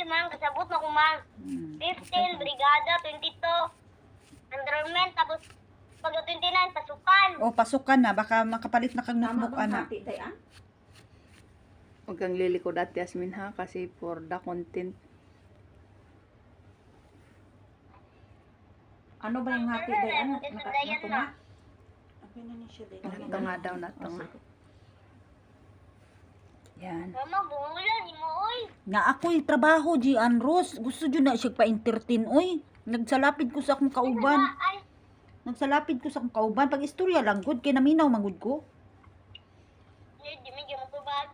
man, kasabot na ko man. 15, brigada, 22, underment, tapos pag 29, pasukan. O, pasukan na. Baka makapalit na kang Tama notebook, bang ana. hati, day, ah? Huwag kang lilikod at Yasmin ha, kasi for the content. Ano ba yung hati, day? Ano? Nato nga? Okay na ni siya, day. Ito nga daw na ito nga. Yan. Mama, bungulan, ni mo, oy. Na ako'y trabaho, Gian Rose. Gusto dyan na siya pa-entertain, oy. Nagsalapid ko sa akong kauban. Ay, Nagsalapid ko sa akong kauban. Pag istorya lang, good. Kaya naminaw, magud ko. di medyo matubag.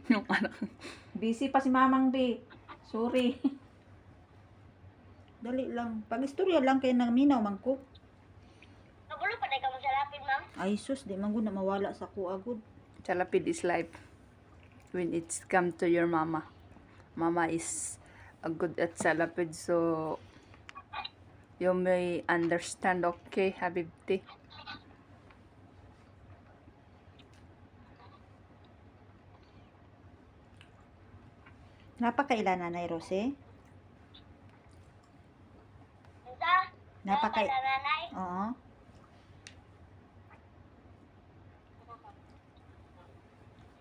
Yung anak. Busy pa si Mamang B. Sorry. Dali lang. Pag istorya lang, kaya naminaw, man ko. Nagulo pa na ikaw magsalapin, ma'am. Ay, sus. Di man gud na mawala sa ko agud. Salapid is life. When it's come to your mama. Mama is good at salapid, so you may understand, okay, Habibti? Napakailan, Nanay Rose? Isa, Napaka- sa nanay. Oo.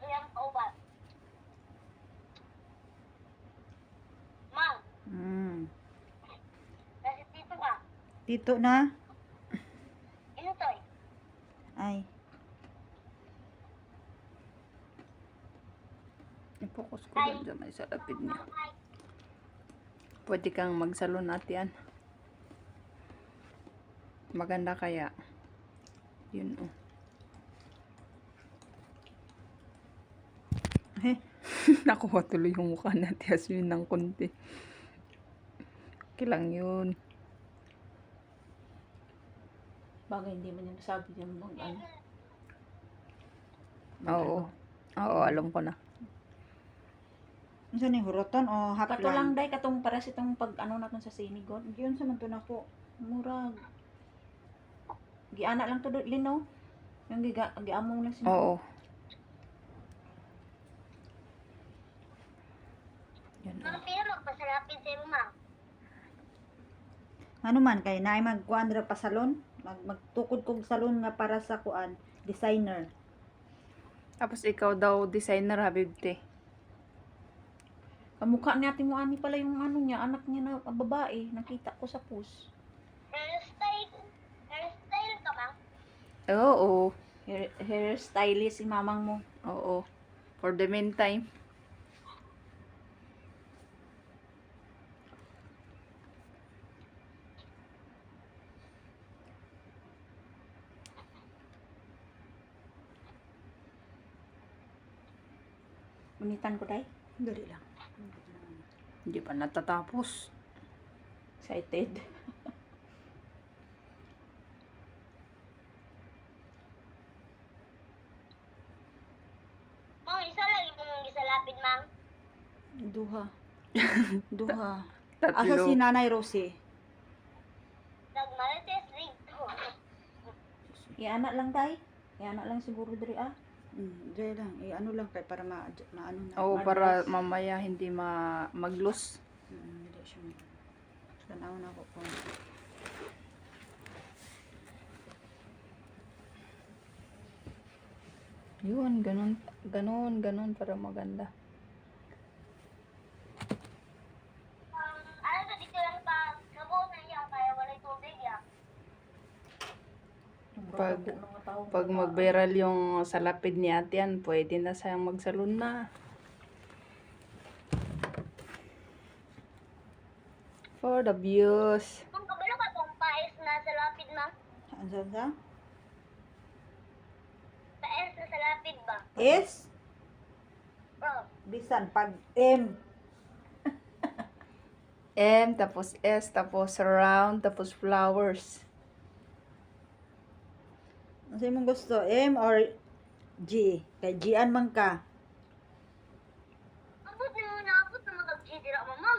Iyang kauban. Ma'am, Mm. nasi tito ka. Tito na? Ino to, eh? Ay. I-focus ko dyan may salapid niya. Pwede kang magsalon natin. Maganda kaya. Yun oh. Eh, Nakuha tuloy yung mukha natin Yasmin ng konti. Okay lang yun. Bagay, hindi man yung nasabi yung mag ano. Oo. Oo, alam ko na. Ano ni huroton o Kato haplan? lang, day, katong pares itong pag ano natin sa sinigod. Yun sa man to nako. Murag. Giana lang to, Lino. Yung giamong lang siya. Oo. Yun Mga oh. pila magpasalapin sa iyo, ma'am. Ano man kay naay magkuan ra pa salon? Magtukod kog salon nga para sa kuan, designer. Tapos ikaw daw designer, Habibti. Kamukha natin mo ani pala yung ano niya, anak niya na babae. Nakita ko sa post. Hairstyle ka, ma'am. Oo. Hairstylist si mamang mo. Oo. For the meantime. Unitan ko, day. Dali lang. Hindi pa natatapos. Excited. Ma'am, isa lang yung gisalapin, ma'am. Duha. Duha. Tatlo. Asa si Nanay Rose? Nagmarites rito. Iana lang, day. Iana lang siguro diri, ah. Dali lang. Ano lang kay para maano na. Oo, para mamaya hindi mag-lose. Dili siya. Tanaw na ko po. Yun, ganun, ganun, ganun para maganda. Ano to, dito lang pa, kabuo na niya, kaya wala'y tubig, ya. Pag mag-viral yung salapid ni ate yan, pwede na siyang magsalon na. For the views. Kung kabalo ka kung pais na sa lapid, ma'am. Ano sa? Pais na sa lapid ba? S Oh, bisan pag M. M, tapos S, tapos round, tapos flowers. Ano mong gusto? M or G? Kay Gian man ka. abot na muna, abot na mag-gidira, ma'am.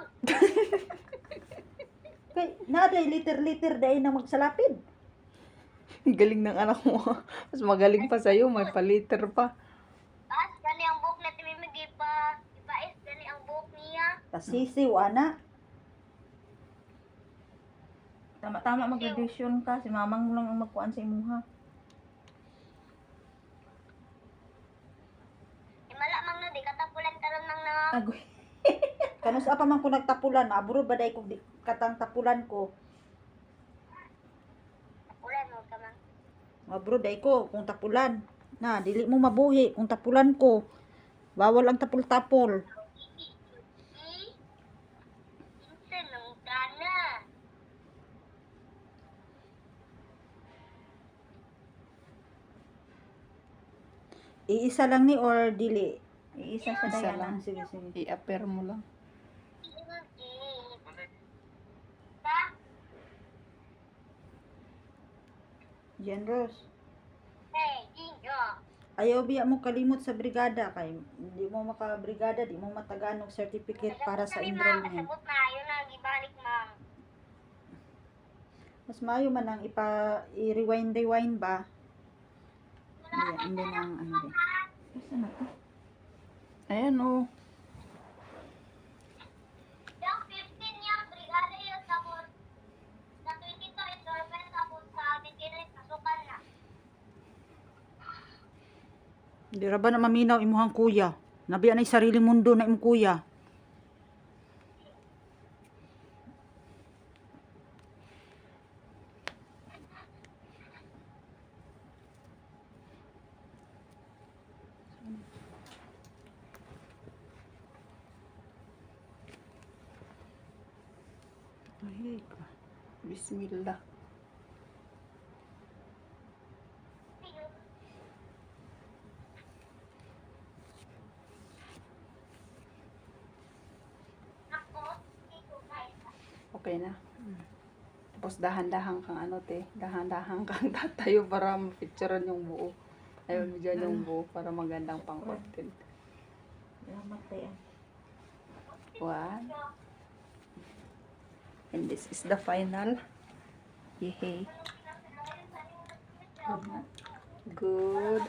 Kay naday liter-liter dahil na magsalapid. Galing ng anak mo. Mas magaling pa sa'yo, may paliter pa. As, gani ang booklet, may pa, ipais, gani Kasisiw, ana. Tama-tama mag-graduation ka. Si mamang mo lang ang magkuan sa imuha. Himala mang no, di katapulan karon nang na. Agoy. Kanus apa man ko nagtapulan, abro baday ko di katang tapulan ko. Tapulan mo ka mang. Abro day ko kung tapulan. Na, dili mo mabuhi kung tapulan ko. Bawal ang tapul-tapul. Insa nang kana. Iisa lang ni or dili. Iisa sa Isa daya lang. Sige, sige. I-appear mo lang. Ta? Jan Rose. Hey, Ginyo. Ayaw biya mo kalimot sa brigada kay di mo makabrigada, di mo matagan og certificate para sa enrollment. Kasabot na, yun na, gibalik ma'am. Mas maayo man ang i-rewind ba? Hindi na ang ano din. Isa na to. Ayan oh. Yung 15 yung brigada yun, tapos sa 22 enrollment, tapos sa 29 pasukan na. Di ra ba na maminaw imuhang kuya? Nabiya na sariling mundo na imong kuya. Ay, Bismillah. Tapos, ito kayo. Okay na. Tapos dahan-dahan kang ano te, dahan-dahan kang tatayo para ma-picturean yung buo. Ayun mo dyan yung buo para magandang pang content. Salamat tayo. One. And this is the final. Yehey. Good.